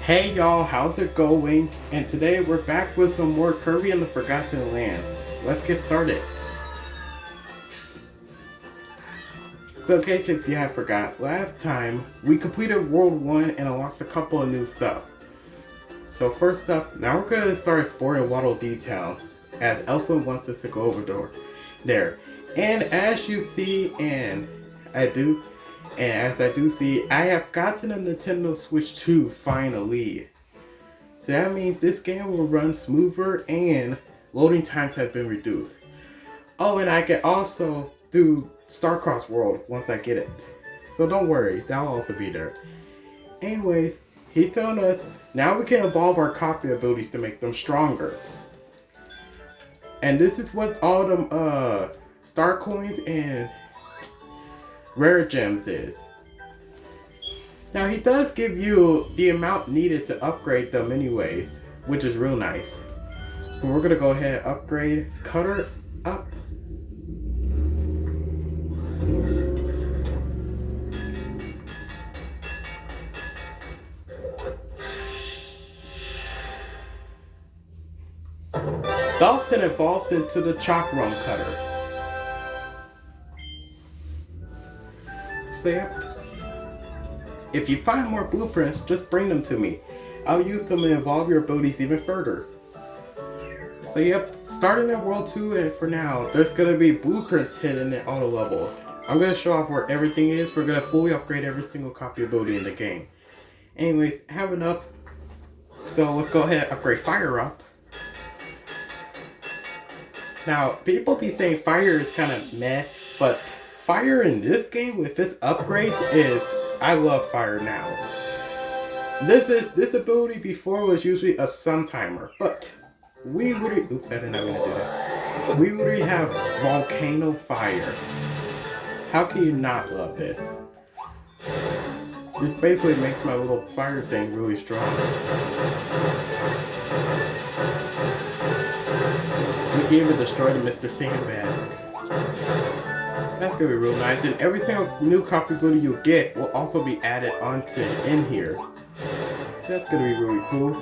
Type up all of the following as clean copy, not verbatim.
Hey y'all, how's it going? And today we're back with some more Kirby in the Forgotten Land. Let's get started. So in case if you have forgot, last time we completed World 1 and unlocked a couple of new stuff. So first up, now we're going to start exploring Waddle Town, as Elfin wants us to go over there. And as you see, as I do see, I have gotten a Nintendo Switch 2 finally. So that means this game will run smoother and loading times have been reduced. Oh, and I can also do Starcross World once I get it. So don't worry, that'll also be there. Anyways, he's telling us now we can evolve our copy abilities to make them stronger. And this is what all them star coins and rare gems is. Now he does give you the amount needed to upgrade them anyways, which is real nice. So we're gonna go ahead and upgrade Cutter up. Dawson evolved into the Chalk Run Cutter. So yep. If you find more blueprints, just bring them to me. I'll use them to evolve your abilities even further. So yep, starting at World 2 and for now, there's gonna be blueprints hidden in all the levels. I'm gonna show off where everything is. We're gonna fully upgrade every single copy ability in the game. Anyways, have enough. So let's go ahead and upgrade Fire up. Now, people be saying Fire is kind of meh, but Fire in this game with its upgrades is, I love Fire now. This ability before was usually a sun timer, but we literally, oops, I didn't mean to do that. We literally have Volcano Fire. How can you not love this? This basically makes my little fire thing really strong. We can even destroy the Mr. Sandman. That's gonna be real nice, and every single new copy ability you get will also be added onto in here. That's gonna be really cool.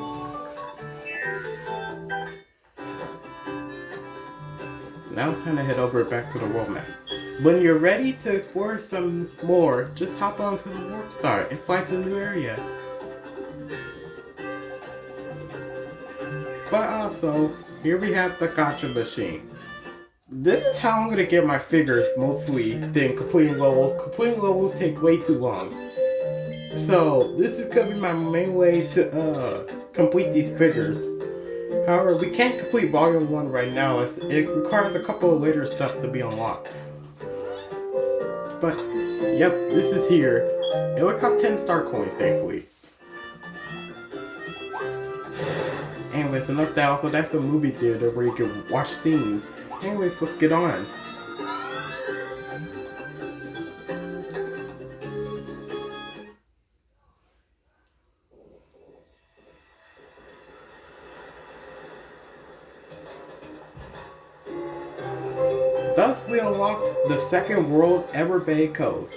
Now it's time to head over back to the world map. When you're ready to explore some more, just hop onto the Warp Star and fly to a new area. But also, here we have the gacha machine. This is how I'm going to get my figures mostly than completing levels. Completing levels take way too long. So this is going to be my main way to complete these figures. However, we can't complete Volume 1 right now as it requires a couple of later stuff to be unlocked. But, yep, this is here. It would cost 10 star coins, thankfully. Anyways, enough that. Also, that's a movie theater where you can watch scenes. Anyways, let's get on. Thus, we unlocked the second world, Everybay Coast.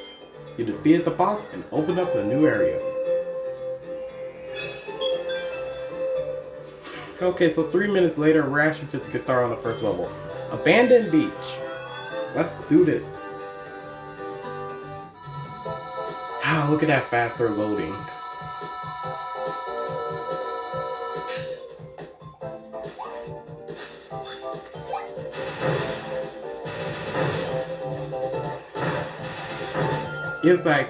You defeated the boss and opened up a new area. Okay, so 3 minutes later, we're actually just get started on the first level. Abandoned Beach. Let's do this. Ah, look at that faster loading. It's like,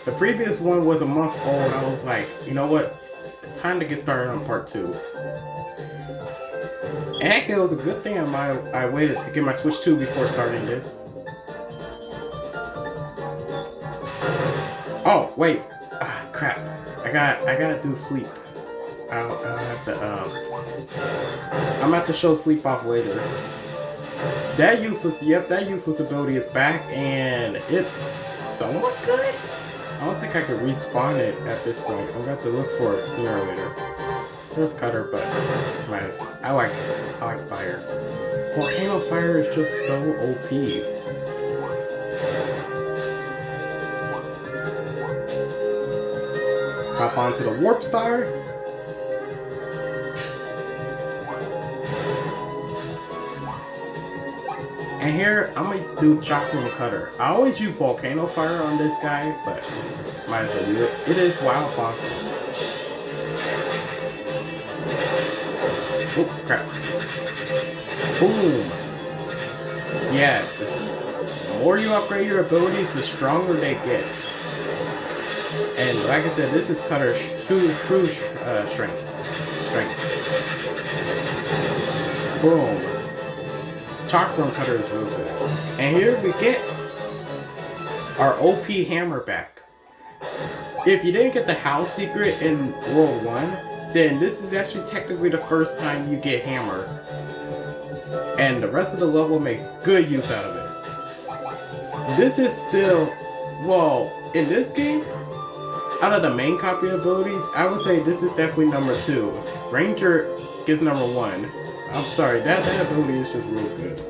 the previous one was a month old. I was like, you know what? It's time to get started on part 2. And actually, it was a good thing I waited to get my Switch 2 before starting this. Oh, wait. Ah, crap. I gotta do sleep. I'll have to, I'm gonna have to show sleep off later. That useless ability is back, and it's somewhat good. I don't think I could respawn it at this point. I'm gonna have to look for it sooner or later. There's Cutter, but I like Fire. Volcano Fire is just so OP. Hop onto the Warp Star. And here, I'm gonna do Chakram Cutter. I always use Volcano Fire on this guy, but might as well do it. It is Wild Bomb. Oh, crap. Boom. Yeah, the more you upgrade your abilities, the stronger they get. And like I said, this is Cutter's true strength. Boom. Chakram Cutter is real good. And here we get our OP hammer back. If you didn't get the house secret in World 1, then this is actually technically the first time you get hammer. And the rest of the level makes good use out of it. This is still, well, in this game, out of the main copy abilities, I would say this is definitely number 2. Ranger gets number 1. I'm sorry, that ability is just real good.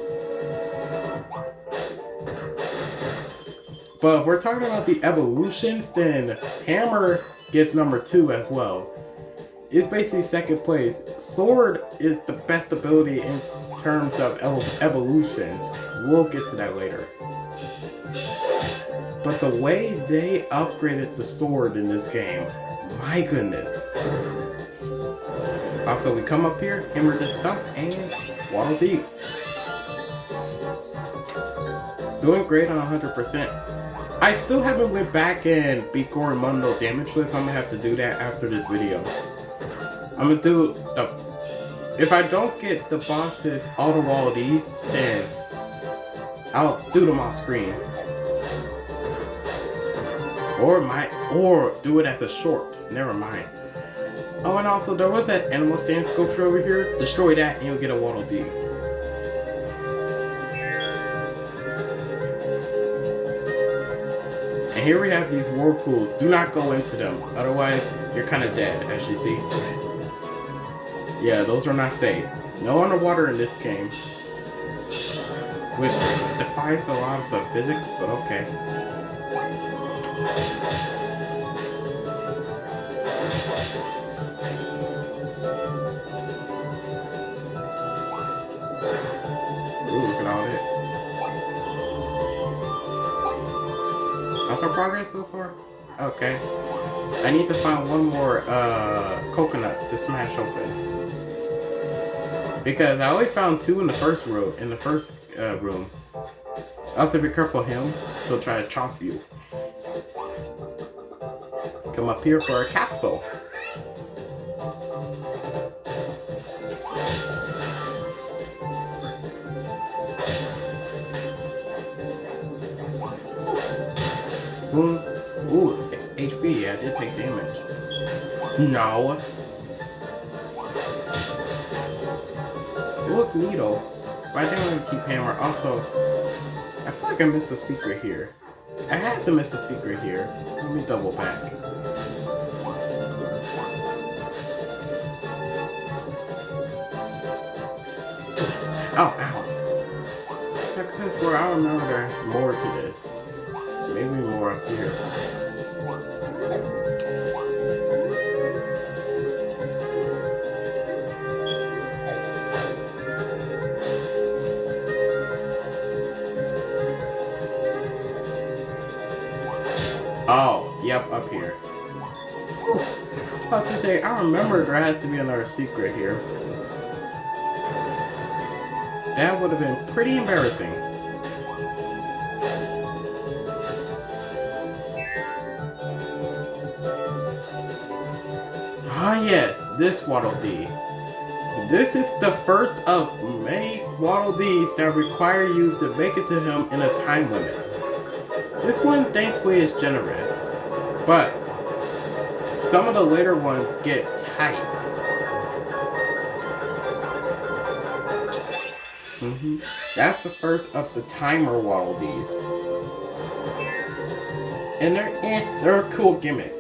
But if we're talking about the evolutions, then Hammer gets number 2 as well. It's basically second place. Sword is the best ability in terms of evolutions. We'll get to that later. But the way they upgraded the sword in this game, my goodness. Also, we come up here, hammer this stuff, and waddle deep. Doing great on 100%. I still haven't went back and beat Gorimundo damage list. I'm gonna have to do that after this video. I'm gonna do the... If I don't get the bosses all the waddle these, then I'll do them off screen. Or do it as a short. Never mind. Oh, and also there was that animal stand sculpture over here. Destroy that and you'll get a Waddle Dee. And here we have these whirlpools. Do not go into them. Otherwise, you're kind of dead, as you see. Yeah, those are not safe. No underwater in this game. Which defies the laws of physics, but okay. Ooh, look at all that. How's our progress so far? Okay. I need to find one more coconut to smash open. Because I only found 2 in the first room. Also, be careful of him. He'll try to chomp you. Come up here for a capsule. Boom. Ooh, HP. Yeah, I did take damage. No. Look, needle. Why didn't I keep hammer? Also, I feel like I missed a secret here. I had to miss a secret here. Let me double back. Oh, ow. That's where I remember there's more to this. Maybe more up here. Oh, yep, up here. I was gonna say, I remember there has to be another secret here. That would have been pretty embarrassing. Ah yes, this Waddle Dee. This is the first of many Waddle Dees that require you to make it to him in a time limit. This one thankfully is generous, but some of the later ones get tight. That's the first of the timer Waddle Dees. And they're a cool gimmick.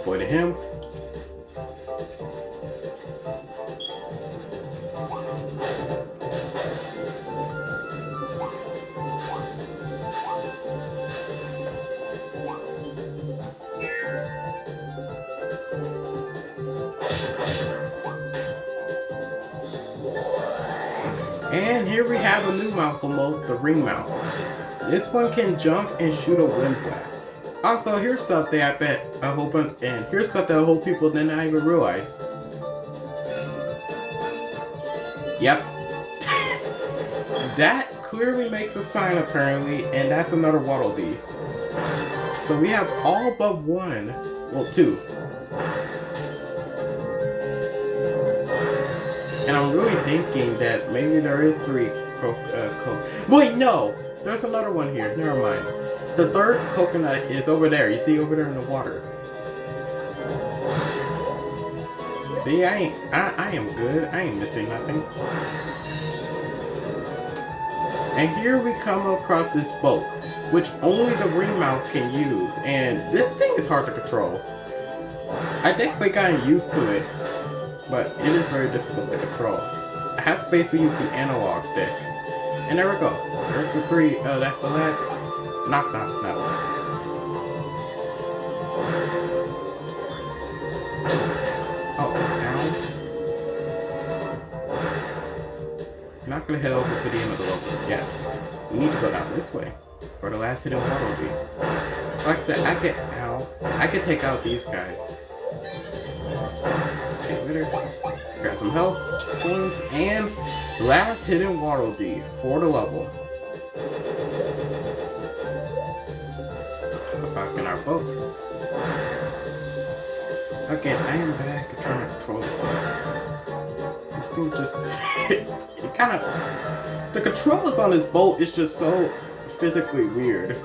Boy to him. And here we have a new mouth mode, the ring mouth. This one can jump and shoot a wind blast. Also, here's something I bet a whole bunch, and here's something a whole people did not even realize. Yep. That clearly makes a sign apparently, and that's another Waddle Dee. So we have all but one, well, two. And I'm really thinking that maybe there is three wait, no! There's another one here, never mind. The third coconut is over there, you see over there in the water. See, I am good, I ain't missing nothing. And here we come across this boat, which only the ring mouth can use, and this thing is hard to control. I definitely got used to it, but it is very difficult to control. I have to basically use the analog stick. And there we go. There's the three, that's the last. Knock, knock, knock. Oh, down. I'm not gonna head over to the end of the level. Yeah. We need to go down this way. For the last hidden Waddle Dee. Like I said, I can take out these guys. Grab some health, coins, and last hidden Waddle Dee for the level. Back in our boat. Okay, I am back at trying to control this thing. This thing just it kind of the controls on this boat is just so physically weird.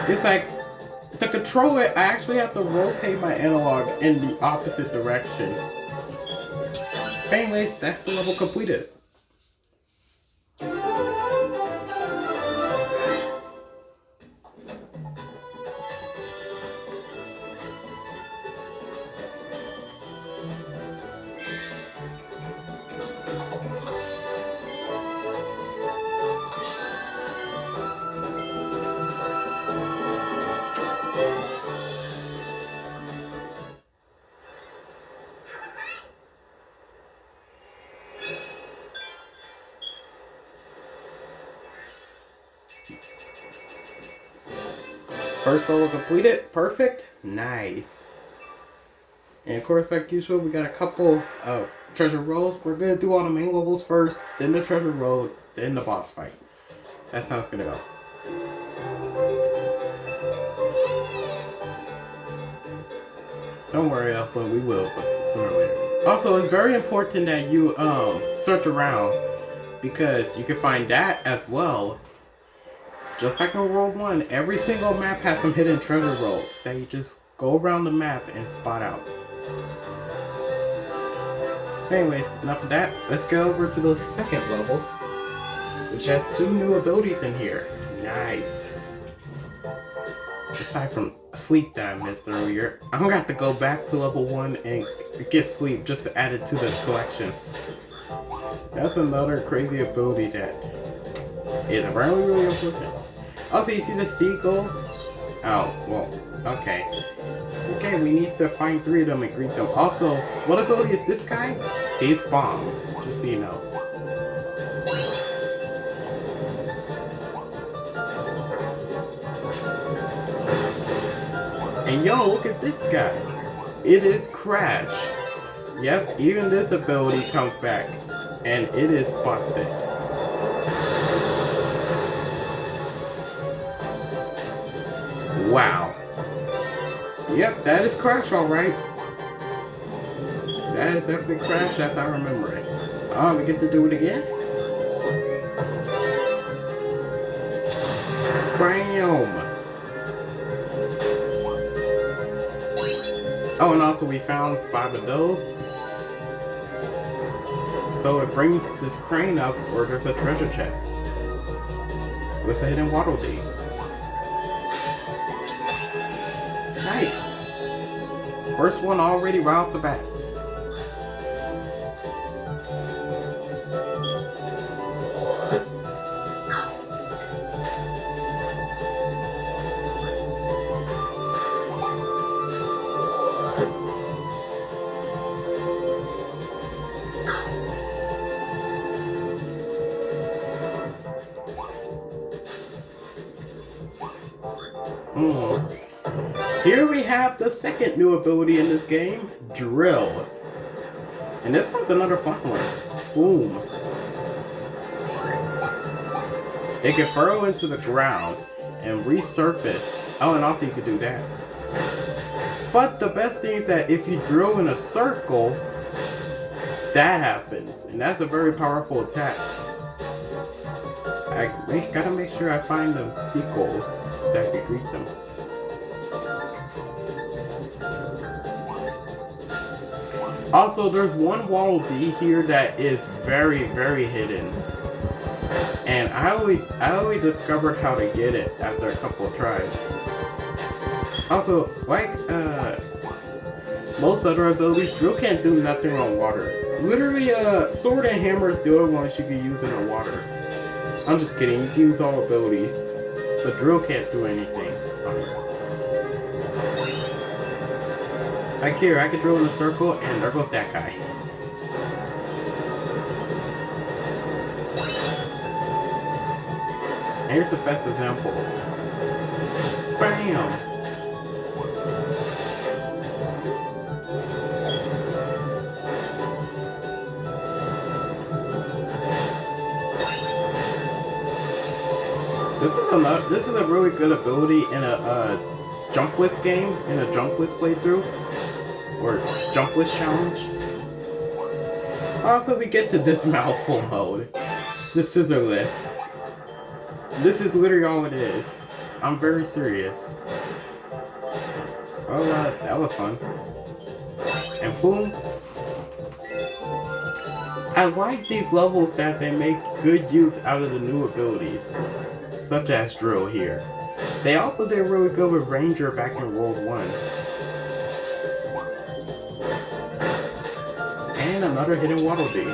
It's like to control it, I actually have to rotate my analog in the opposite direction. Anyways, that's the level completed. First level completed, perfect, nice. And of course, like usual, we got a couple of treasure rolls. We're gonna do all the main levels first, then the treasure roll, then the boss fight. That's how it's gonna go. Don't worry, Elflin, we will, but sooner or later. Also, it's very important that you search around, because you can find that as well. Just like in World 1, every single map has some hidden treasure rolls that you just go around the map and spot out. Anyways, enough of that. Let's go over to the second level, which has two new abilities in here. Nice. Aside from sleep that I missed earlier, I'm gonna have to go back to level 1 and get sleep just to add it to the collection. That's another crazy ability that is apparently really important. Also, you see the seagull? Oh, well, okay. Okay, we need to find 3 of them and greet them. Also, what ability is this guy? He's bomb, just so you know. And yo, look at this guy. It is Crash. Yep, even this ability comes back. And it is busted. Wow. Yep, that is Crash, alright. That is definitely Crash as I remember it. We get to do it again. Bam! Oh, and also we found 5 of those. So it brings this crane up where there's a treasure chest with a hidden Waddle Dee. Nice! First one already right off the bat. Here we have the second new ability in this game, Drill. And this one's another fun one. Boom. It can burrow into the ground and resurface. Oh, and also you can do that. But the best thing is that if you drill in a circle, that happens. And that's a very powerful attack. I gotta make sure I find the sequels so I can greet them. Also, there's one Waddle Dee here that is very, very hidden. And I only discovered how to get it after a couple of tries. Also, like most other abilities, Drill can't do nothing on water. Literally, Sword and Hammer is the only ones you can use in the water. I'm just kidding, you can use all abilities, but Drill can't do anything on it. Like here, I can drill in a circle, and there goes that guy. And here's the best example. Bam! This is a really good ability in a Jump List game, in a Jump List playthrough, or Jump List challenge. Also, we get to this mouthful mode, the scissor lift. This is literally all it is. I'm very serious. Oh, that was fun. And boom. I like these levels that they make good use out of the new abilities, such as Drill here. They also did really good with Ranger back in World 1. And another hidden Waddle Dee.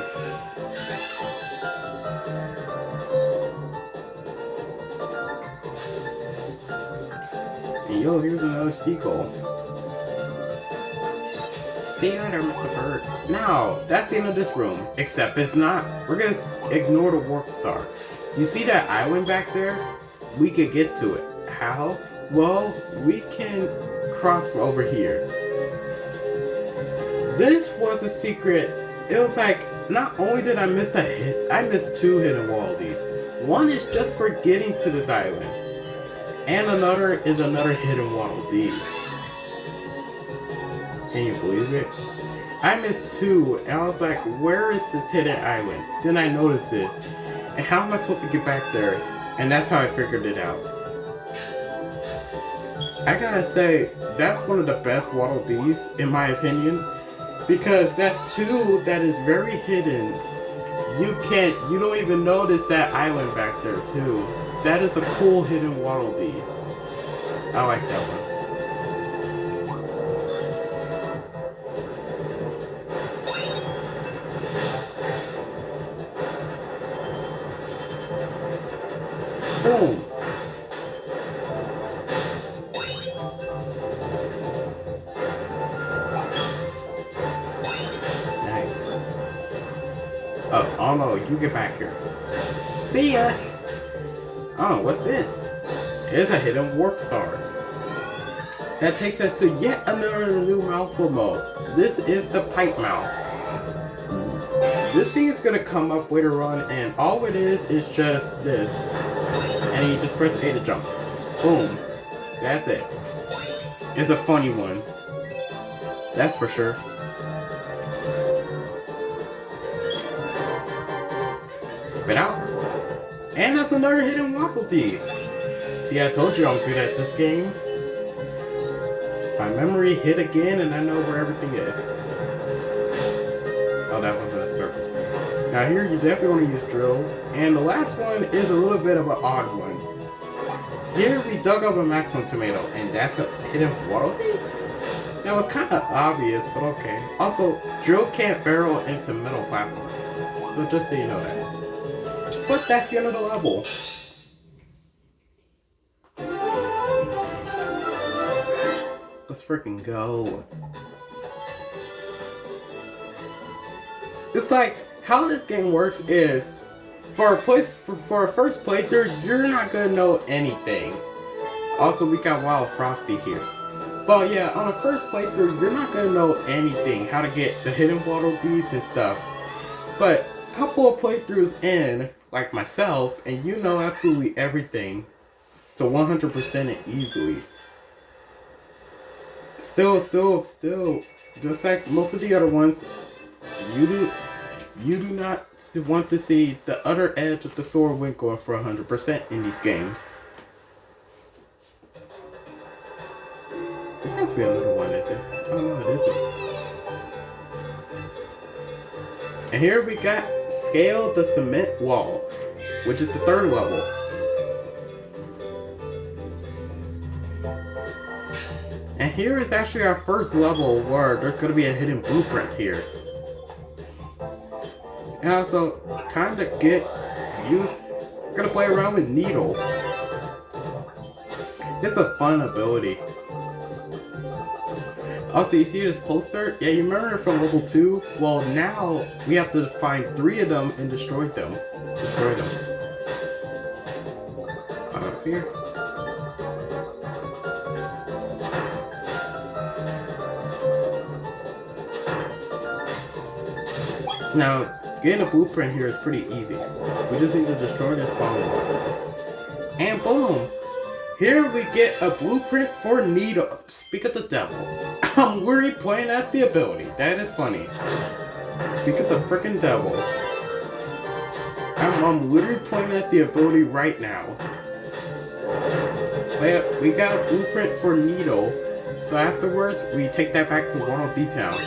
And yo, here's another seagull. See you later, Mr. Bird. Now, that's the end of this room. Except it's not. We're gonna ignore the warp star. You see that island back there? We could get to it. How? Well, we can cross over here. This was a secret. It was like, not only did I miss I missed two hidden Waddle Dees. One is just for getting to this island. And another is another hidden Waddle Dee. Can you believe it? I missed two, and I was like, where is this hidden island? Then I noticed this. And how am I supposed to get back there? And that's how I figured it out. I gotta say, that's one of the best Waddle Dees, in my opinion. Because that's two that is very hidden. You don't even notice that island back there too. That is a cool hidden Waddle Dee. I like that one. Boom. Nice. Oh no, you get back here. See ya! Oh, what's this? It's a hidden warp star. That takes us to yet another new mouthful mode. This is the pipe mouth. This thing is gonna come up later on, and all it is just this. And you just press A to jump. Boom. That's it. It's a funny one. That's for sure. Spit out. And that's another hidden Waddle Dee. See, I told you I'm good at this game. My memory hit again and I know where everything is. Oh, that wasn't a circle. Now here you definitely want to use Drill. And the last one is a little bit of an odd one. Here we dug up a maximum tomato and that's a hidden Waddle Dee? That was kind of obvious, but okay. Also, Drill can't barrel into metal platforms. So just so you know that. But that's the end of the level. Let's freaking go. It's like, how this game works is, for a first playthrough, you're not gonna know anything. Also, we got Wild Frosty here. But yeah, on the first playthrough, you're not gonna know anything, how to get the hidden Waddle Dees and stuff. But a couple of playthroughs in, like myself, and you know absolutely everything. So 100% it easily. Still, just like most of the other ones, you do not want to see the other edge of the sword when going for 100% in these games. This has to be another one, is it? I don't know, it isn't. And here we got Scale the Cement Wall, which is the third level. And here is actually our first level where there's going to be a hidden blueprint here. And also, time to get used. We're going to play around with Needle. It's a fun ability. Also, you see this poster? Yeah, you remember from level 2? Well, now we have to find 3 of them and destroy them. Up here. Now, getting a blueprint here is pretty easy. We just need to destroy this bomb. And boom! Here we get a blueprint for Needle. Speak of the devil. I'm literally playing as the ability. That is funny. Speak of the freaking devil. I'm literally playing as the ability right now. But we got a blueprint for Needle. So afterwards, we take that back to Waddle Town.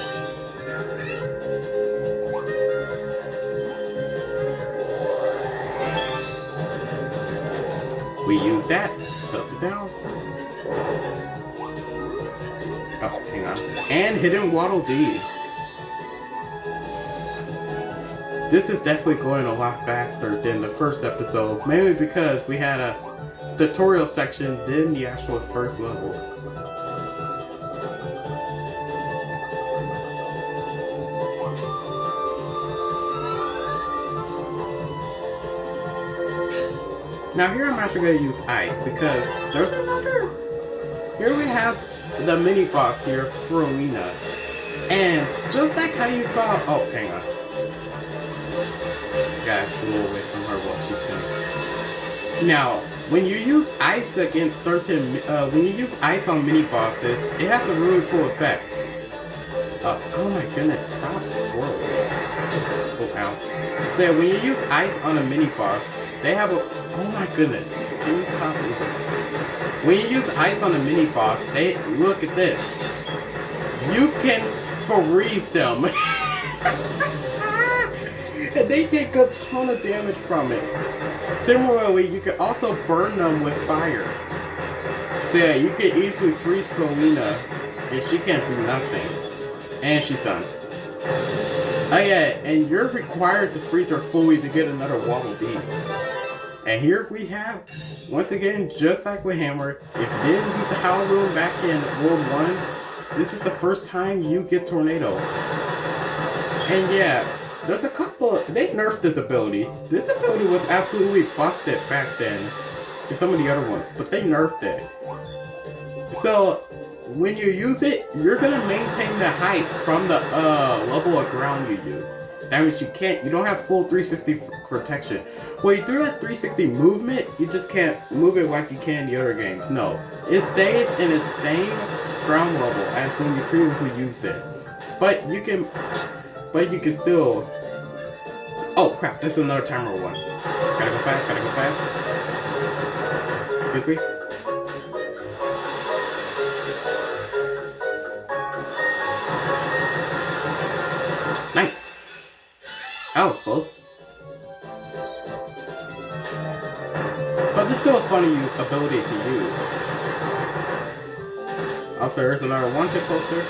We use that, shut it down. Oh, hang on. And hidden Waddle Dee. This is definitely going a lot faster than the first episode, mainly because we had a tutorial section than the actual first level. Now here I'm actually going to use ice because there's another. Here we have the mini boss here, Frolina. And just like how you saw, oh hang on. Gotta go away from her while she's finished. Now, when you use ice against certain, when you use ice on mini bosses, it has a really cool effect. Oh my goodness, stop twirling. Oh, ow. So yeah, when you use ice on a mini boss, they have a, oh my goodness, can you stop moving? When you use ice on a mini boss, they, look at this. You can freeze them. And they take a ton of damage from it. Similarly, you can also burn them with fire. So yeah, you can easily freeze Frolina, and she can't do nothing. And she's done. Oh yeah, and you're required to freeze her fully to get another Waddle Dee. And here we have, once again, just like with Hammer, if you didn't use the Howl Room back in World 1, this is the first time you get Tornado. And yeah, there's a couple, they nerfed this ability. This ability was absolutely busted back then in some of the other ones, but they nerfed it. So, when you use it, you're gonna maintain the height from the level of ground you use. That means you don't have full 360 protection. Well, you do have 360 movement, you just can't move it like you can in the other games. No, it stays in the same ground level as when you previously used it. But you can still. Oh crap! This is another timer one. Gotta go fast. Excuse me. Nice. That was close. But it's still a funny ability to use. Also, there's another one-hit poster.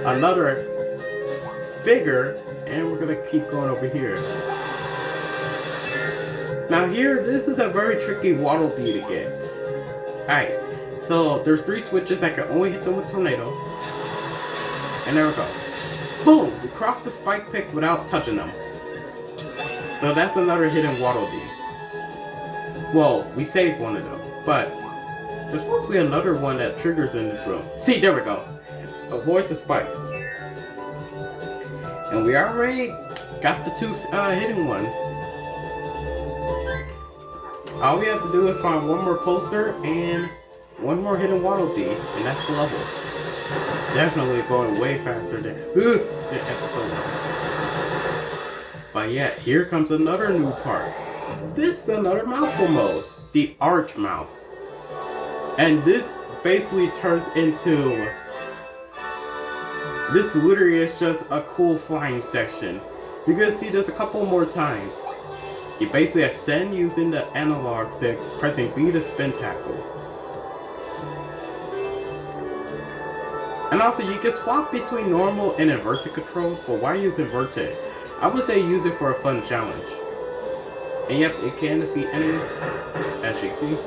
Another figure. And we're gonna keep going over here. Now here, this is a very tricky Waddle Dee to get. Alright, so there's 3 switches. I can only hit them with Tornado. And there we go. Boom! We crossed the spike pick without touching them. So that's another hidden Waddle Dee. Well, we saved one of them, but There's supposed to be another one that triggers in this room. See, there we go. Avoid the spikes. And we already got the 2 hidden ones. All we have to do is find one more poster and one more hidden Waddle Dee, and that's the level. Definitely going way faster than episode 1. But yeah, here comes another new part. This is another mouthful mode, the Arch Mouth. And this basically turns into... This literally is just a cool flying section. You're gonna see this a couple more times. You basically ascend using the analog stick, pressing B to spin tackle. And also you can swap between normal and inverted controls, but why use inverted? I would say use it for a fun challenge. And yep, it can defeat enemies, as you see.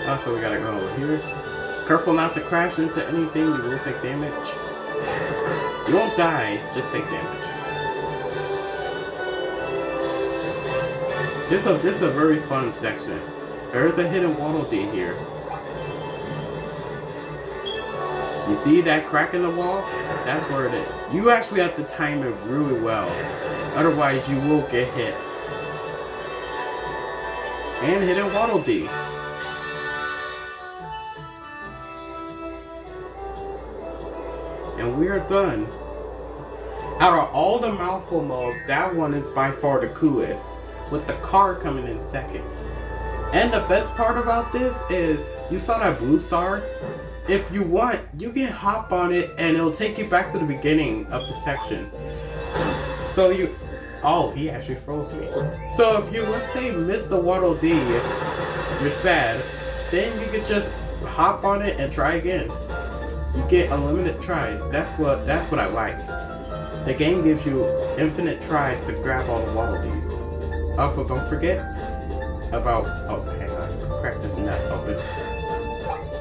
Also, we gotta go over here. Careful not to crash into anything, you will take damage. You won't die, just take damage. This is a very fun section. There is a hidden Waddle Dee here. You see that crack in the wall? That's where it is. You actually have to time it really well. Otherwise, you will get hit. And hidden Waddle Dee. And we are done. Out of all the mouthful modes, that one is by far the coolest, with the car coming in second. And the best part about this is, you saw that blue star? If you want, you can hop on it and it'll take you back to the beginning of the section. So you... Oh, he actually froze me. So if you, let's say, miss the Waddle Dee, you're sad, then you can just hop on it and try again. You get unlimited tries. That's what I like. The game gives you infinite tries to grab all the Waddle Dees. Also, don't forget about... Oh, hang on. Crack this nut open.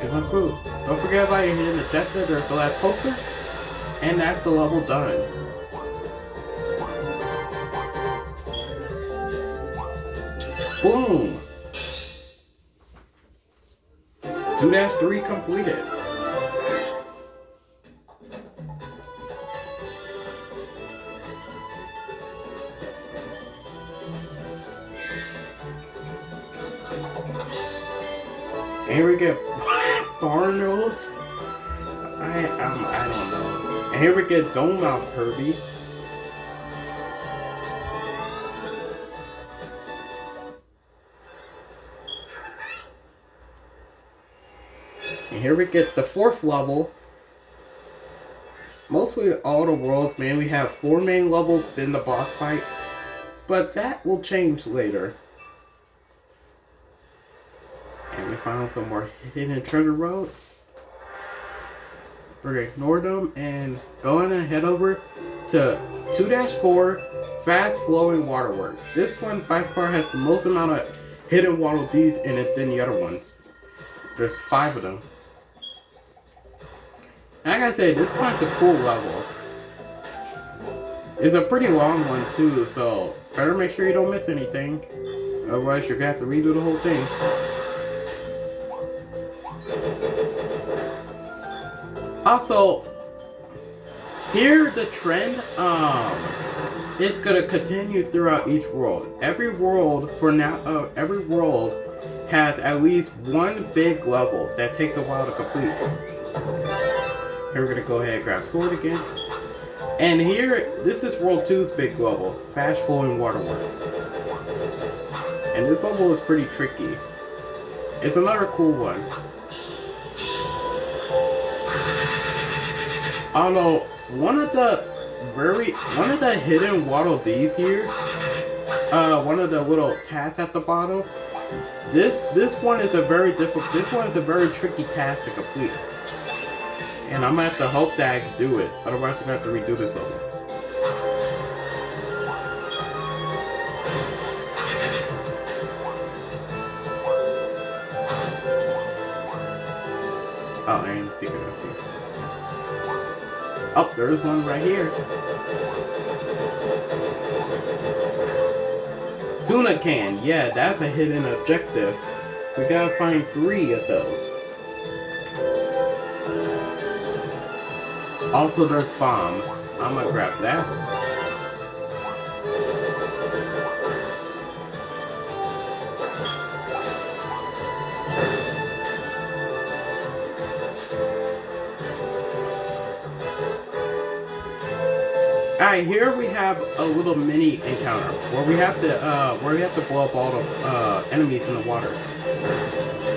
It went through. Don't forget about your hidden objective. There's the last poster. And that's the level done. Boom! 2-3 completed. And here we get Barnold. I don't know. And here we get Dome Mouth Kirby. And here we get the 4th level. Mostly all the worlds mainly have 4 main levels in the boss fight, but that will change later. And we found some more hidden treasure roads. We're gonna ignore them and go on and head over to 2-4 Fast Flowing Waterworks. This one by far has the most amount of hidden Waddle Dees in it than the other ones. There's 5 of them. And like I said, this one's a cool level. It's a pretty long one too, so better make sure you don't miss anything. Otherwise you're gonna have to redo the whole thing. Also, here the trend is gonna continue throughout each world. Every world every world has at least one big level that takes a while to complete. Here we're gonna go ahead and grab sword again. And here, this is World 2's big level, Fast Flowing Waterworks. And this level is pretty tricky. It's another cool one. Although one of the hidden Waddle Dees here, one of the little tasks at the bottom, this one is a very tricky task to complete. And I'm gonna have to hope that I can do it, otherwise I'm gonna have to redo this level. Oh, I am sticking up here. Oh, there's one right here. Tuna can. Yeah, that's a hidden objective. We gotta find 3 of those. Also, there's bomb. I'm gonna grab that. Alright, here we have a little mini encounter where we have to blow up all the enemies in the water.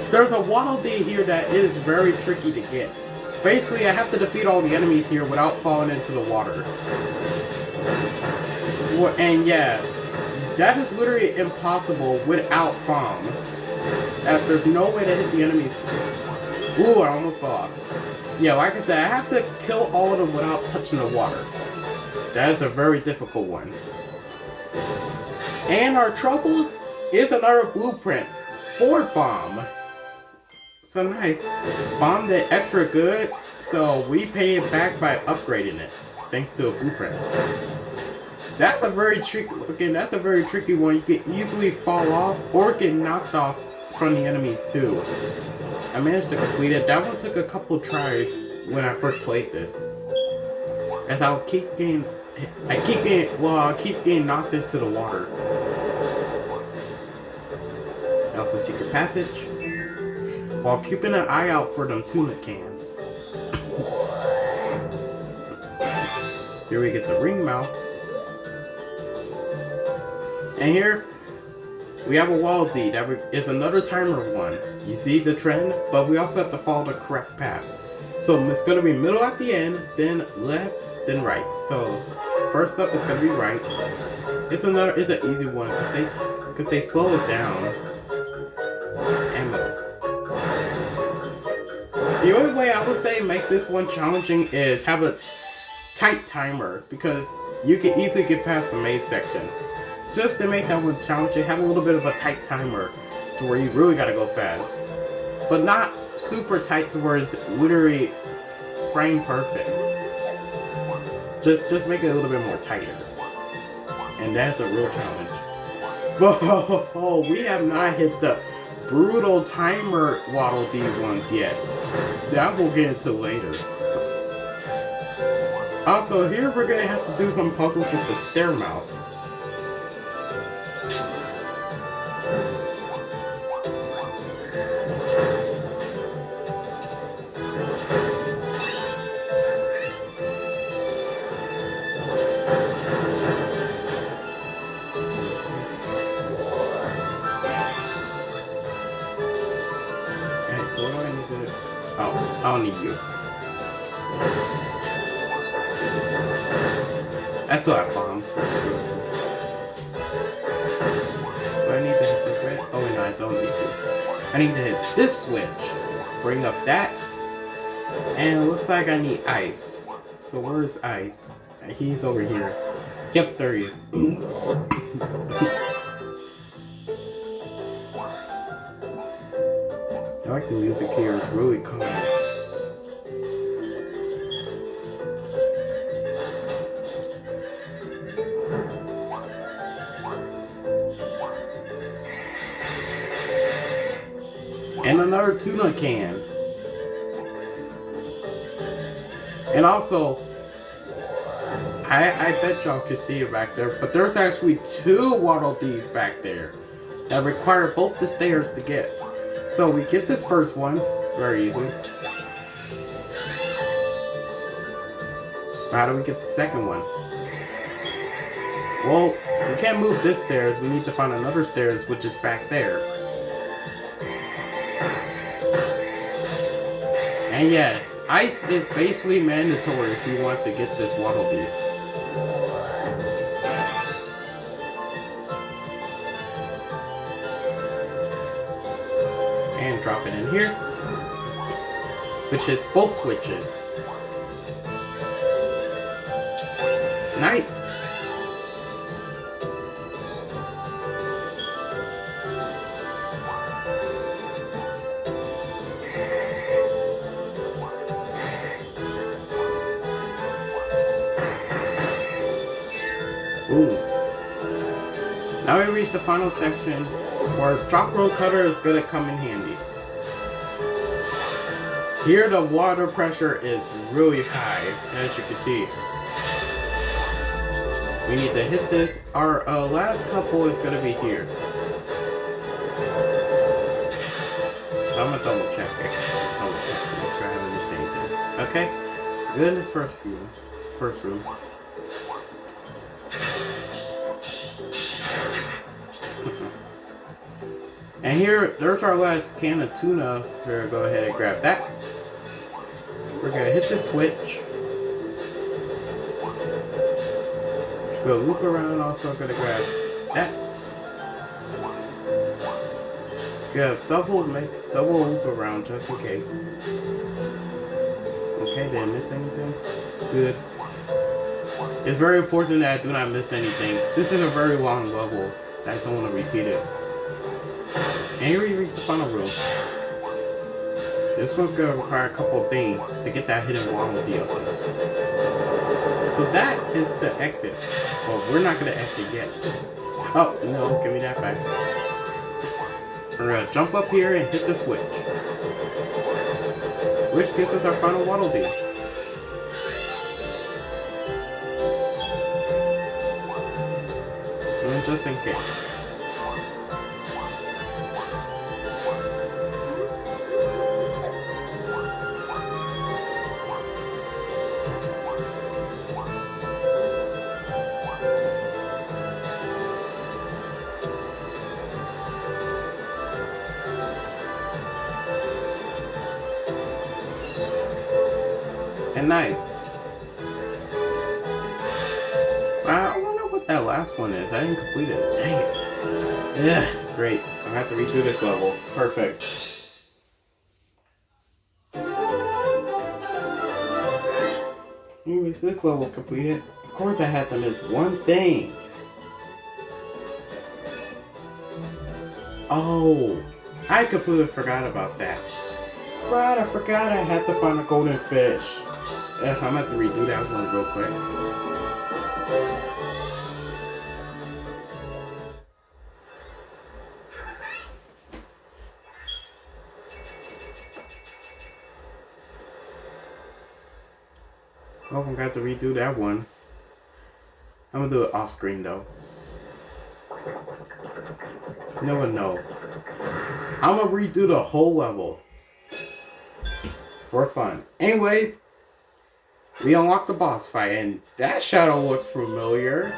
There's a Waddle Dee here that is very tricky to get. Basically, I have to defeat all the enemies here without falling into the water. And yeah, that is literally impossible without bomb, as there's no way to hit the enemies. Ooh, I almost fell off. Yeah, like I said, I have to kill all of them without touching the water. That is a very difficult one. And our troubles is another blueprint for bomb. So nice. Bomb did extra good, so we pay it back by upgrading it, thanks to a blueprint. That's a very tricky one. You can easily fall off or get knocked off from the enemies too. I managed to complete it. That one took a couple tries when I first played this. As I'll keep getting knocked into the water. Also secret passage. While keeping an eye out for them tuna cans. Here we get the ring mouth. And here we have a Waddle Dee that is another timer one. You see the trend? But we also have to follow the correct path. So it's going to be middle at the end, then left, then right. So first up is going to be right. It's an easy one because they slow it down. And middle. The only way I would say make this one challenging is have a tight timer, because you can easily get past the maze section. Just to make that one challenging, have a little bit of a tight timer to where you really gotta go fast. But not super tight to where it's literally frame perfect. Just make it a little bit more tighter. And that's a real challenge. Whoa, we have not hit the brutal timer Waddle Dee ones yet. That we'll get into later. Also, here we're gonna have to do some puzzles with the stair mouth. I don't need you. I still have bomb. Do I need to hit the red? Oh no, I don't need to. I need to hit this switch. Bring up that. And it looks like I need ice. So where's ice? He's over here. Yep, there he is. I like the music here, it's really calm. And another tuna can. And also, I bet y'all can see it back there, but there's actually 2 Waddle Dees back there that require both the stairs to get. So we get this first one, very easy. How do we get the second one? Well, we can't move this stairs, we need to find another stairs, which is back there. And yes, ice is basically mandatory if you want to get this Waddle Dee. And drop it in here, which is both switches. Nice. Ooh. Now we reach the final section where drop roll cutter is gonna come in handy. Here the water pressure is really high, as you can see. We need to hit this. Our last couple is gonna be here. So I'm gonna double check it. Double check to make sure I haven't missed anything. Okay, good in this first room. And here, there's our last can of tuna. We're gonna go ahead and grab that. We're gonna hit the switch. Go loop around. Also gonna grab that. Yeah, double loop around just in case. Okay, didn't miss anything. Good. It's very important that I do not miss anything. This is a very long level. I don't want to repeat it. And here we reach the final room. This one's gonna require a couple of things to get that hidden waddle deal. So that is the exit. Well, we're not gonna exit yet. Oh, no, give me that back. We're gonna jump up here and hit the switch. Which gives us our final waddle deal. And just in case. And nice. I wonder what that last one is. I didn't complete it. Dang it. Yeah, great. I'm gonna have to redo this level. Perfect. Anyways, this level completed. Of course I had to miss one thing. Oh, I completely forgot about that. Right, I forgot I had to find a golden fish. I'm gonna have to redo that one real quick. Oh, I'm gonna have to redo that one. I'm gonna do it off screen though. No one know. I'm gonna redo the whole level. For fun. Anyways, we unlocked the boss fight, and that shadow looks familiar.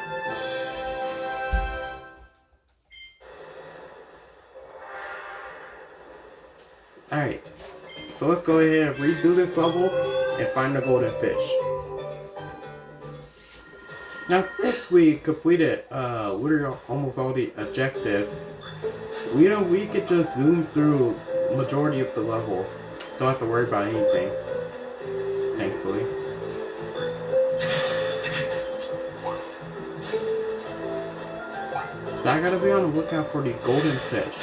Alright, so let's go ahead and redo this level and find the golden fish. Now, since we completed almost all the objectives, we could just zoom through majority of the level. Don't have to worry about anything, thankfully. So I gotta be on the lookout for the golden fish.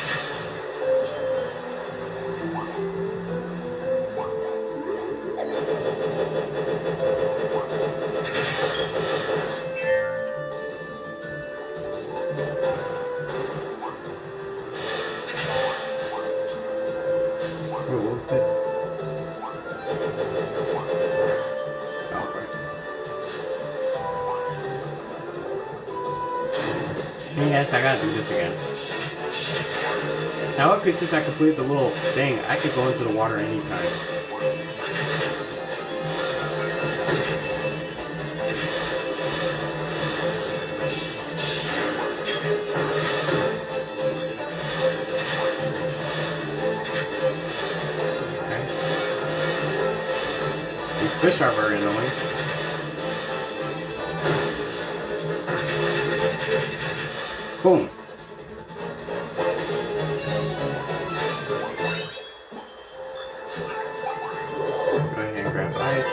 What was this? Yes, I gotta do this again. Now, okay, since I completed the little thing, I could go into the water anytime. Okay. These fish are very annoying. Boom. Go ahead and grab ice.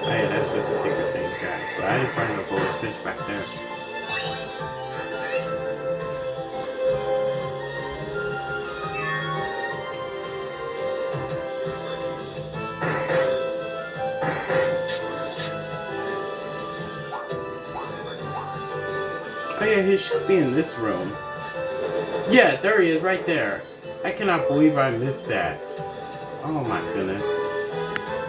Hey, that's just a secret thing, guys. But I didn't find no golden fish back there. he should be in this room. Yeah, there he is, right there. I cannot believe I missed that. Oh my goodness.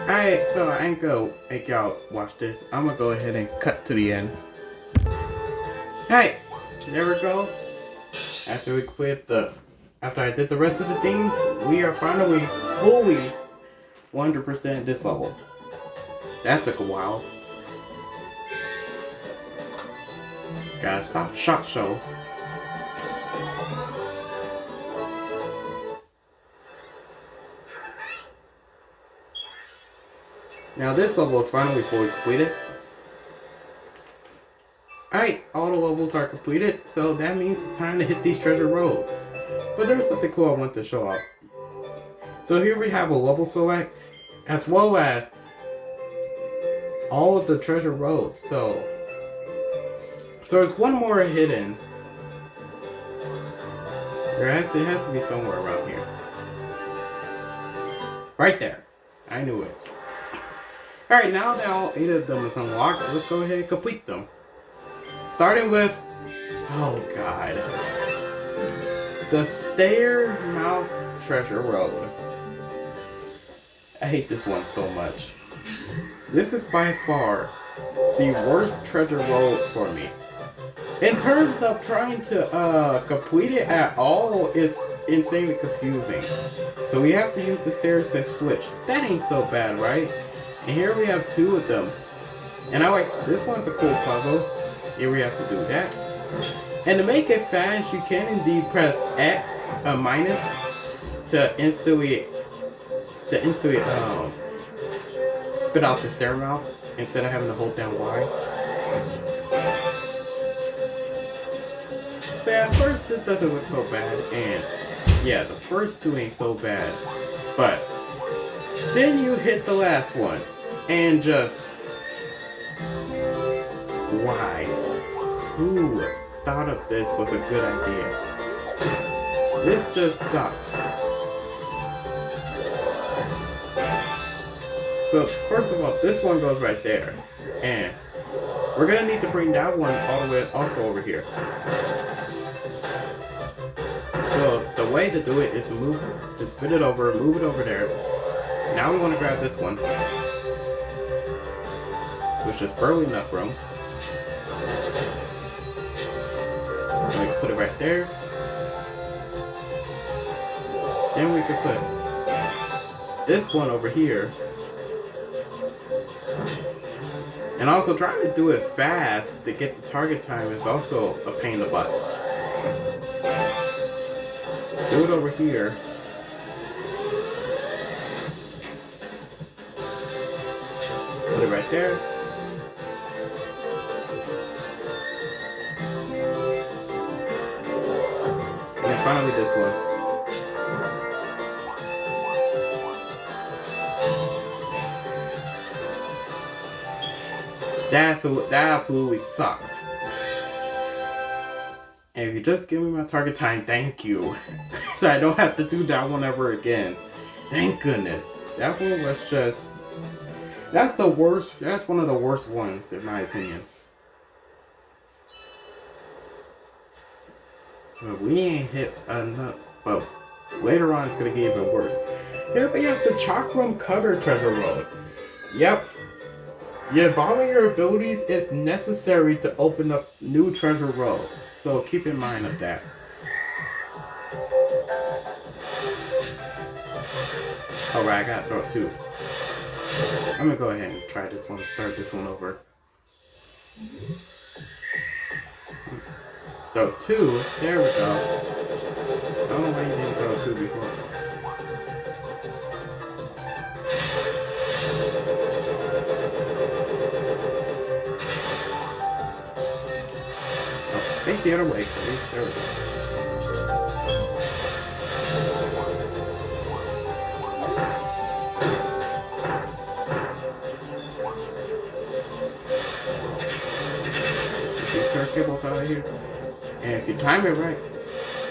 Alright, so I ain't gonna make y'all watch this. I'm gonna go ahead and cut to the end. Alright, there we go. After I did the rest of the theme, we are finally fully 100% this level. That took a while. Gotta stop shot show. Now this level is finally fully completed. Alright, all the levels are completed, so that means it's time to hit these treasure roads. But there's something cool I want to show off. So here we have a level select, as well as all of the treasure roads. So there's one more hidden. It has to be somewhere around here. Right there. I knew it. Alright, now that all 8 of them is unlocked, let's go ahead and complete them. Starting with, oh god, the Stair Mouth Treasure Road. I hate this one so much. This is by far the worst treasure road for me. In terms of trying to complete it at all, it's insanely confusing. So we have to use the stairs to switch. That ain't so bad, right? And here we have 2 of them. And I like, this one's a cool puzzle. Here we have to do that. And to make it fast, you can indeed press X, minus, to instantly spit out the stair mouth instead of having to hold down Y. So at first it doesn't look so bad, and yeah, the first 2 ain't so bad. But then you hit the last one, and just, why? Who thought of this was a good idea? This just sucks. So first of all, this one goes right there, and we're gonna need to bring that one all the way also over here. So the way to do it is to spin it over, move it over there. Now we want to grab this one, which is barely enough room. And we can put it right there. Then we can put this one over here. And also trying to do it fast to get the target time is also a pain in the butt. Do it over here. Put it right there. And then finally this one. That absolutely sucked. And if you just give me my target time, thank you. So I don't have to do that one ever again. Thank goodness. That one was just... That's the worst. That's one of the worst ones, in my opinion. But we ain't hit enough. But later on, it's going to get even worse. Here we have the Chakram Cutter Treasure Road. Yep. Evolving your abilities is necessary to open up new treasure roads. So keep in mind of that. Alright, I got to throw it too. I'm gonna go ahead and try this one, start this one over. Throw 2, there we go. I don't know why you didn't throw 2 before. Oh, face the other way, please. There we go. Cables out of here, and if you time it right,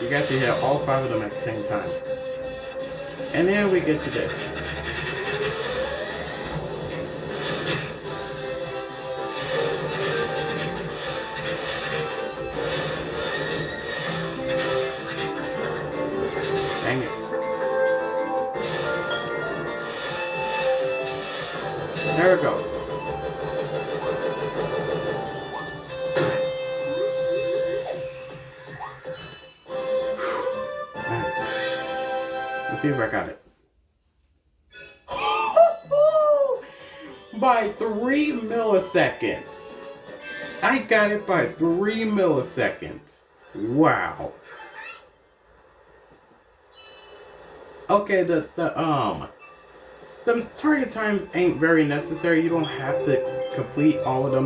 you got to hit all 5 of them at the same time. And then we get to this. Let's see if I got it. By 3 milliseconds. I got it by 3 milliseconds. Wow. Okay, the target times ain't very necessary. You don't have to complete all of them,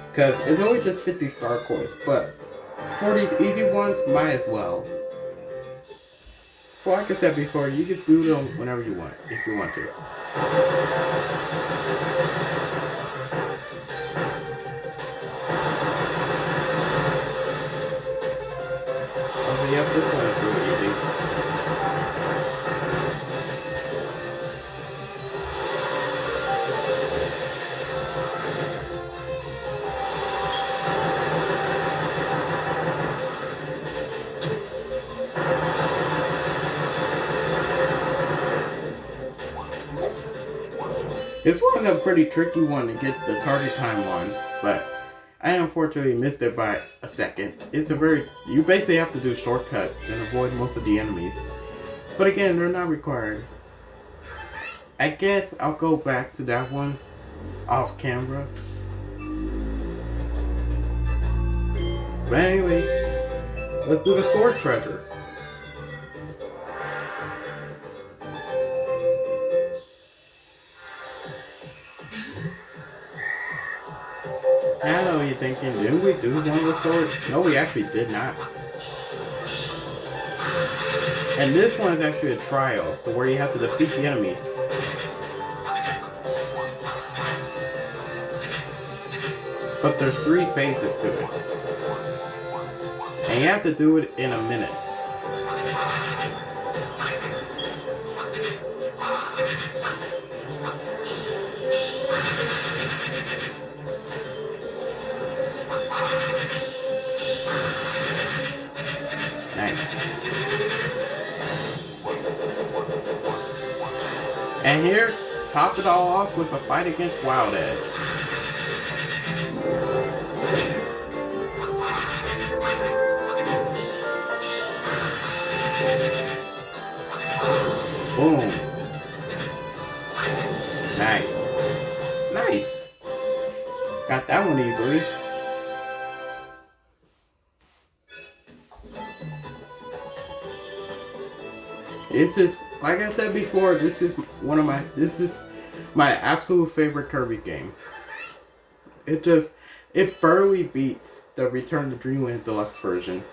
because it's only just 50 star coins. But for these easy ones, might as well. Well, like I said before, you can do them whenever you want, if you want to. Okay, yep, this one is really easy. This one's a pretty tricky one to get the target time on, but I unfortunately missed it by a second. You basically have to do shortcuts and avoid most of the enemies. But again, they're not required. I guess I'll go back to that one off camera. But anyways, let's do the sword treasure. I know what you're thinking, didn't we do one with sword? No, we actually did not. And this one is actually a trial, to where you have to defeat the enemies. But there's 3 phases to it. And you have to do it in a minute. Nice. And here, top it all off with a fight against Wild Edge. Boom. Nice. Nice. Got that one easily. This is, like I said before, this is my absolute favorite Kirby game. It barely beats the Return to Dreamland Deluxe version.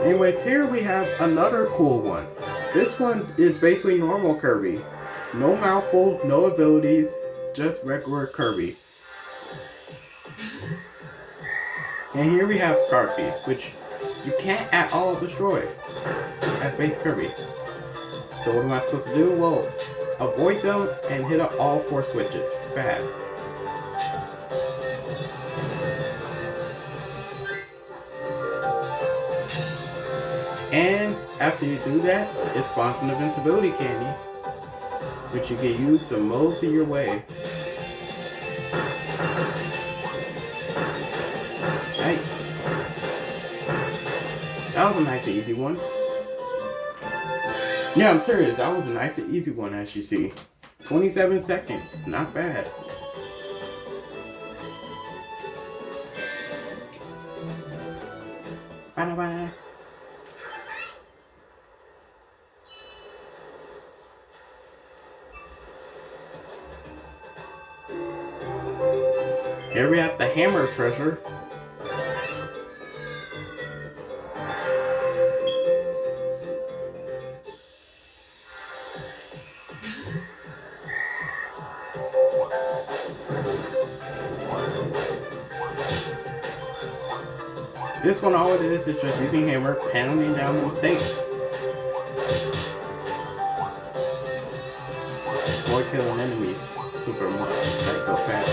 Anyways, here we have another cool one. This one is basically normal Kirby. No mouthful, no abilities, just regular Kirby. And here we have Scarface, which you can't at all destroy. That's base Kirby. So what am I supposed to do? Well, avoid them and hit up all 4 switches fast. And after you do that, it spawns an invincibility candy, which you can use to mosey your way. Nice. That was a nice and easy one. Yeah, I'm serious. That was a nice and easy one, as you see. 27 seconds. Not bad. Bye-bye. Here we have the hammer treasure. This one, all it is just using hammer, pounding down the mistakes. Avoid killing enemies super much. Try to go fast.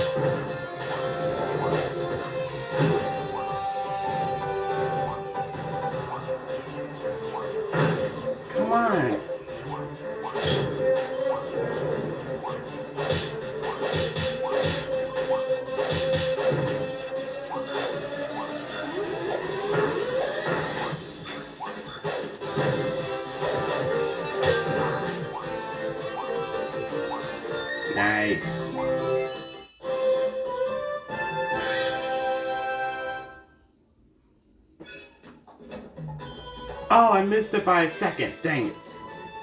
Come on. Nice. Oh, I missed it by a second. Dang it.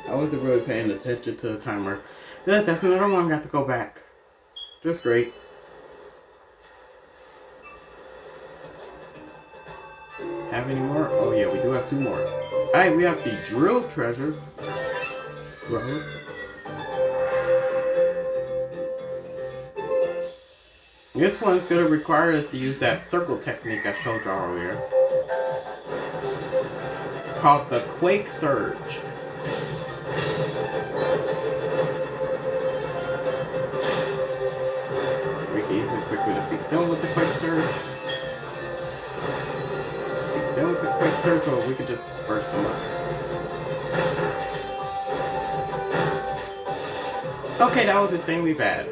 I wasn't really paying attention to the timer. That's another one I got to go back. Just great. Have any more? Oh yeah, we do have 2 more. Alright, we have the drill treasure. Road. This one's gonna require us to use that circle technique I showed you earlier. Called the Quake Surge. We can easily quickly defeat them with the Quake Surge. Defeat them with the Quake Surge, or we could just burst them up. Okay, that was insanely bad.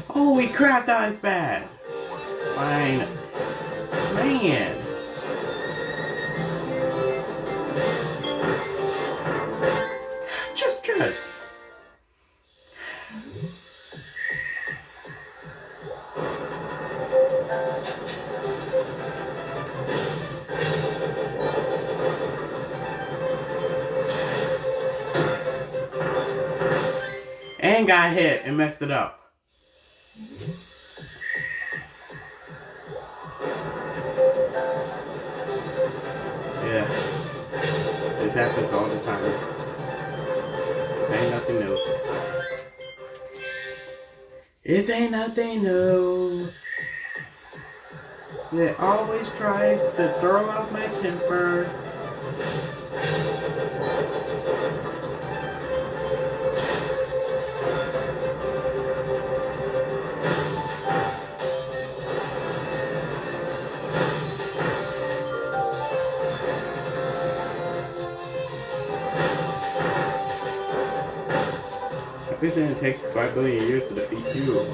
Holy crap, that is bad. Fine. Man. Just. And got hit and messed it up. Yeah. This happens all the time. This ain't nothing new. This ain't nothing new. It always tries to throw out my temper. It's gonna take 5 billion years to defeat you.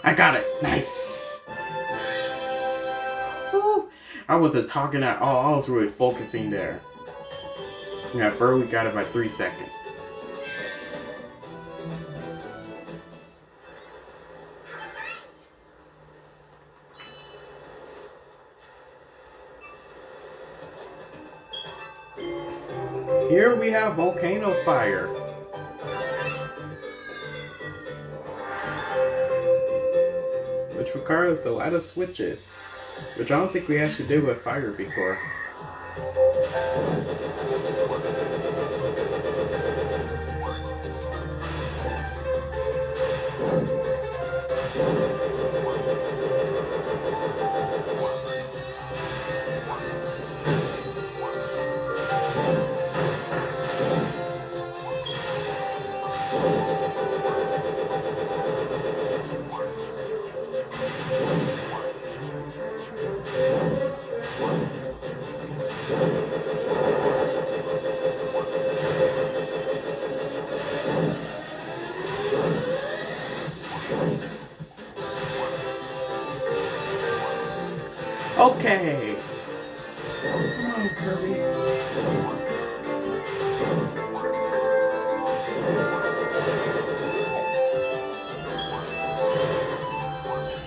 I got it. Nice. Woo. I wasn't talking at all. I was really focusing there. Yeah, barely got it by 3 seconds. Here we have volcano fire. Which requires a lot of switches. Which I don't think we actually did with fire before. Okay. Come on, Kirby.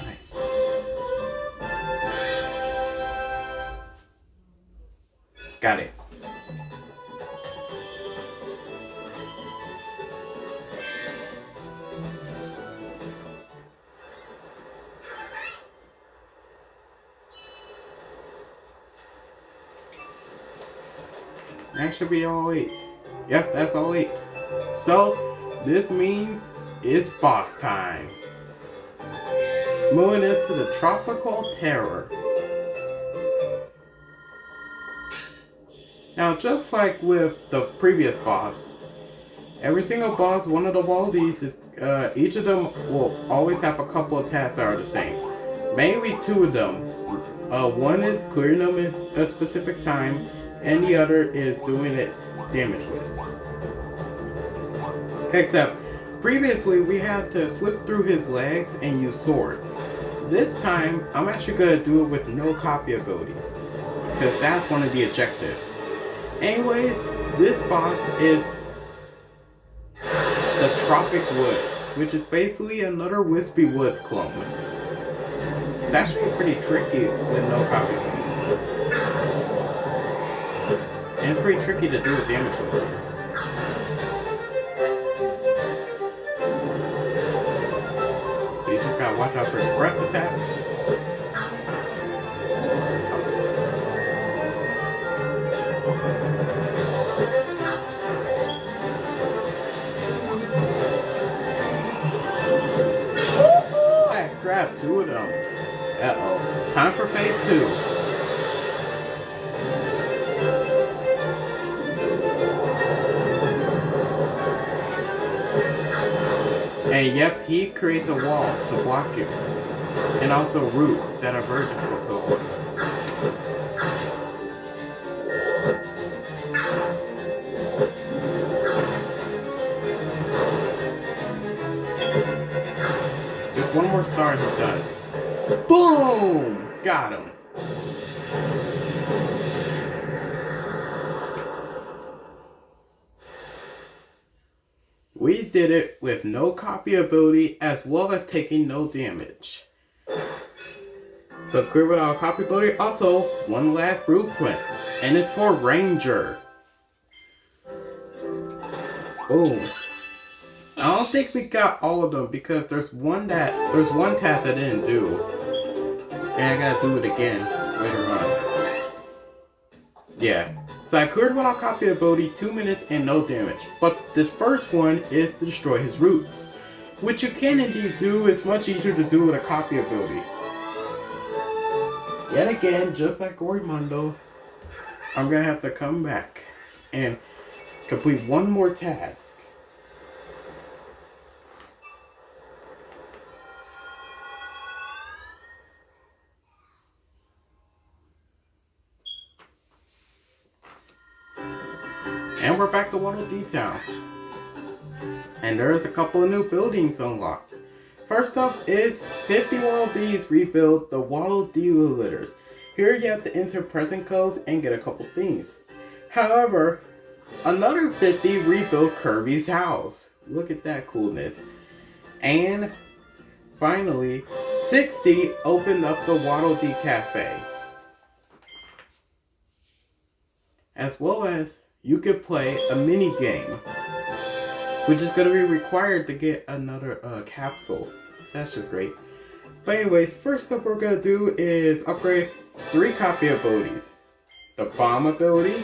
Nice. Got it. That should be all 8. Yep, that's all 8. So, this means it's boss time. Moving into the Tropical Terror. Now, just like with the previous boss, every single boss, one of the Waldies is, each of them will always have a couple of tasks that are the same. Mainly 2 of them. One is clearing them in a specific time, and the other is doing it damage-less. Except, previously we had to slip through his legs and use sword. This time, I'm actually going to do it with no copy ability, because that's one of the objectives. Anyways, this boss is the Tropic Woods, which is basically another Wispy Woods clone. It's actually pretty tricky with no copy abilities. And it's pretty tricky to do with damage with. So you just gotta watch out for his breath attacks. I grabbed 2 of them. Uh-oh. Time for phase 2. And yep, he creates a wall to block you. And also roots that are very difficult to avoid. Just one more star and he's done. Boom! Got him. We did it with no copy ability as well as taking no damage. So clear without copy ability. Also, one last blueprint. And it's for Ranger. Boom. I don't think we got all of them because there's one task I didn't do. And I gotta do it again later on. Yeah. So I cleared without copy ability, 2 minutes and no damage. But this first one is to destroy his roots. Which you can indeed do, it's much easier to do with a copy ability. Yet again, just like Orimundo, I'm gonna have to come back and complete one more task. And we're back to Waddle Town. And there's a couple of new buildings unlocked. First up is 50 Waddle Dees rebuild the Waddle Dee litters. Here you have to enter present codes and get a couple things. However, another 50 rebuild Kirby's house. Look at that coolness. And finally, 60 opened up the Waddle Dee Cafe. As well as you could play a mini game, which is going to be required to get another capsule. So that's just great. But anyways, first up we're going to do is upgrade 3 copy abilities. The bomb ability,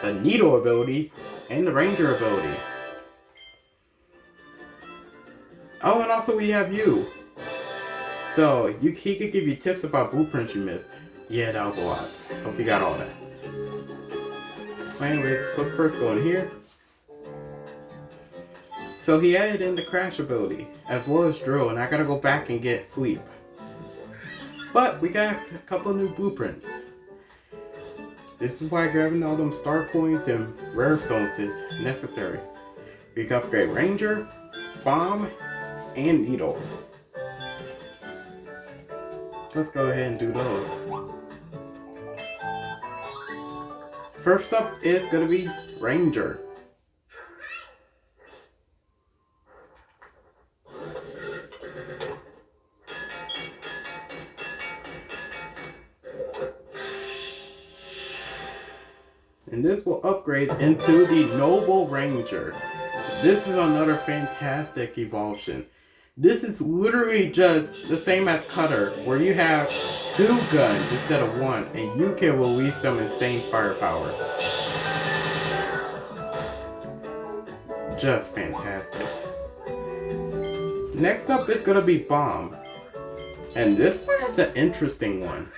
the needle ability, and the ranger ability. Oh, and also we have you. So he could give you tips about blueprints you missed. Yeah, that was a lot. Hope you got all that. Anyways, let's first go in here. So he added in the crash ability, as well as drill, and I gotta go back and get sleep. But we got a couple of new blueprints. This is why grabbing all them star coins and rare stones is necessary. We can upgrade Ranger, Bomb, and Needle. Let's go ahead and do those. First up is going to be Ranger. And this will upgrade into the Noble Ranger. This is another fantastic evolution. This is literally just the same as Cutter, where you have 2 guns instead of 1, and you can release some insane firepower. just fantastic. Next up is gonna be Bomb. And this one is an interesting one.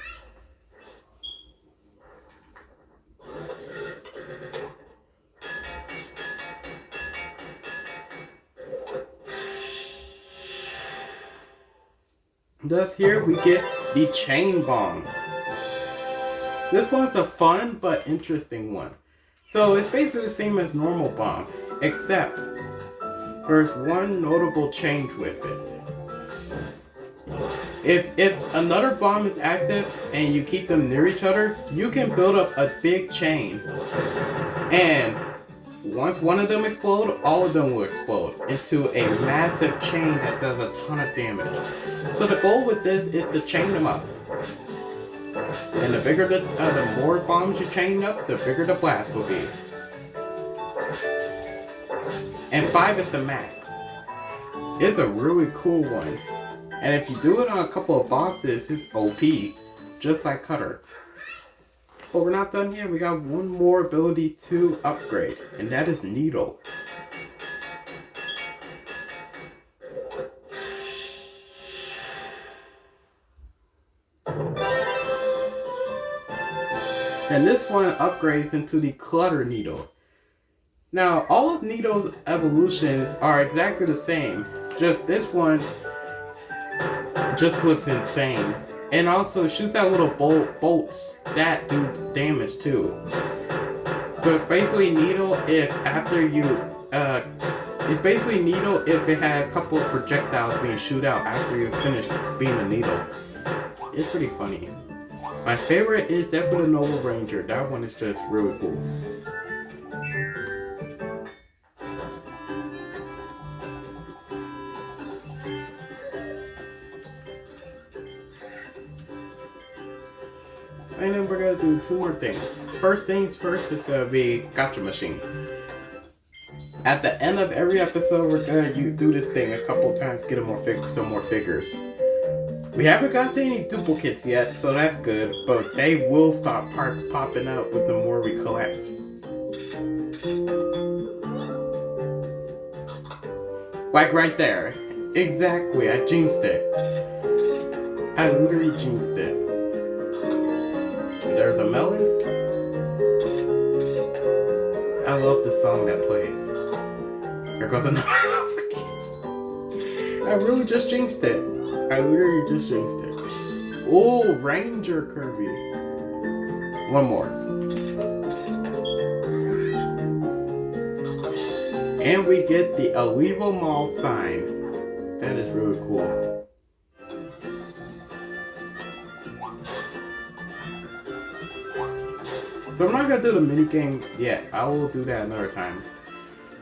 Thus here we get the Chain Bomb. This one's a fun but interesting one. So it's basically the same as normal bomb, except there's one notable change with it. If another bomb is active and you keep them near each other, you can build up a big chain. And once one of them explodes, all of them will explode into a massive chain that does a ton of damage. So the goal with this is to chain them up. And the bigger the more bombs you chain up, the bigger the blast will be. And 5 is the max. It's a really cool one. And if you do it on a couple of bosses, it's OP. Just like Cutter. But we're not done yet. We got one more ability to upgrade. And that is Needle. And this one upgrades into the Clutter Needle. Now, all of Needle's evolutions are exactly the same. Just this one just looks insane. And also shoots out little bolts that do damage too. So it's basically Needle if after you it's basically Needle if it had a couple of projectiles being shoot out after you finished being a Needle. It's pretty funny. My favorite is definitely the Noble Ranger. That one is just really cool. And then we're gonna do 2 more things. First things first is gonna be Gotcha Machine. At the end of every episode, we're gonna do this thing a couple times, get some more figures. We haven't got to any duplicates yet, so that's good, but they will stop popping up with the more we collect. Like right there. Exactly, I jinxed it. I literally jinxed it. There's a melon. I love the song that plays. There goes another. I really just jinxed it. I literally just jinxed it. Oh, Ranger Kirby. One more. And we get the Alivo Mall sign. That is really cool. So I'm not going to do the minigame yet. I will do that another time.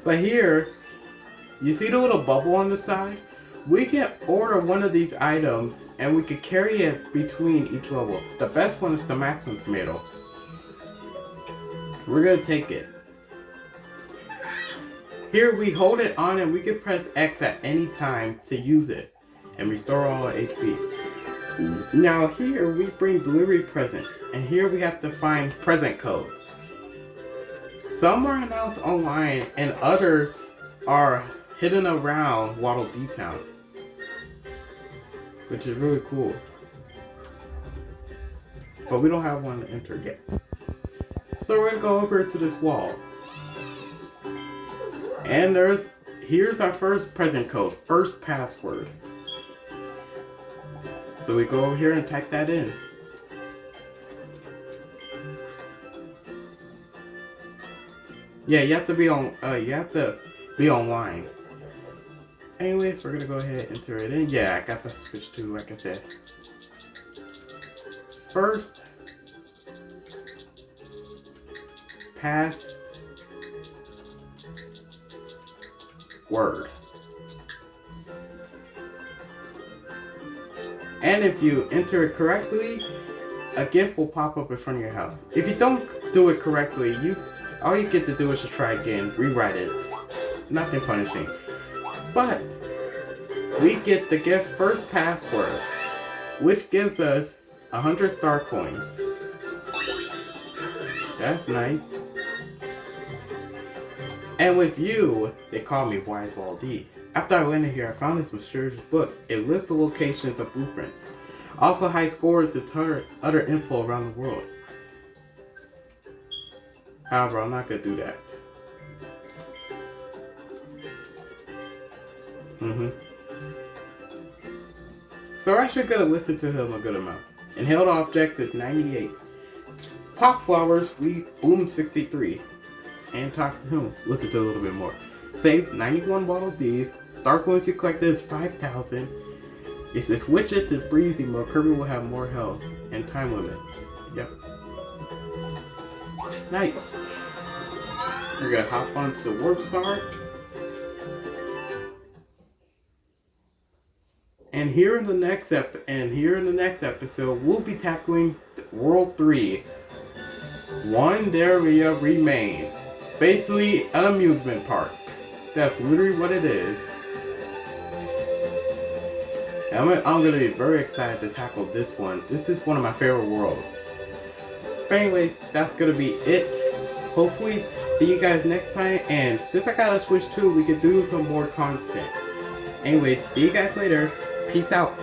But here, you see the little bubble on the side? We can order one of these items and we can carry it between each level. The best one is the maximum tomato. We're going to take it. Here we hold it on and we can press X at any time to use it and restore all our HP. Now here we bring delivery presents and here we have to find present codes. Some are announced online and others are hidden around Waddle Town, which is really cool. But we don't have one to enter yet. So we're gonna go over to this wall. And here's our first present code, first password. So we go over here and type that in. Yeah, you have to be online. Anyways, we're gonna go ahead and enter it in. Yeah, I got the switch to, like I said. First password. And if you enter it correctly, a gift will pop up in front of your house. If you don't do it correctly, all you get to do is to try again, rewrite it. Nothing punishing. But we get the gift first password, which gives us 100 star coins. That's nice. And with you, they call me Wise Wall D. After I went in here, I found this mysterious book. It lists the locations of blueprints. Also high scores and other info around the world. However, I'm not gonna do that. So we're actually gonna listen to him a good amount. Inhaled objects is 98. Pop flowers, we boom 63. And talk to him, listen to a little bit more. Save 91 bottles D's. Star coins you collected is 5,000. If you switch it to breezy mode, Kirby will have more health and time limits. Yep. Nice. We're gonna hop onto the warp star. And here in the next episode, we'll be tackling World 3. Wonderia Remains. Basically, an amusement park. That's literally what it is. I'm gonna be very excited to tackle this one. This is one of my favorite worlds. But anyways, that's gonna be it. Hopefully, see you guys next time. And since I got a Switch 2, we could do some more content. Anyways, see you guys later. Peace out.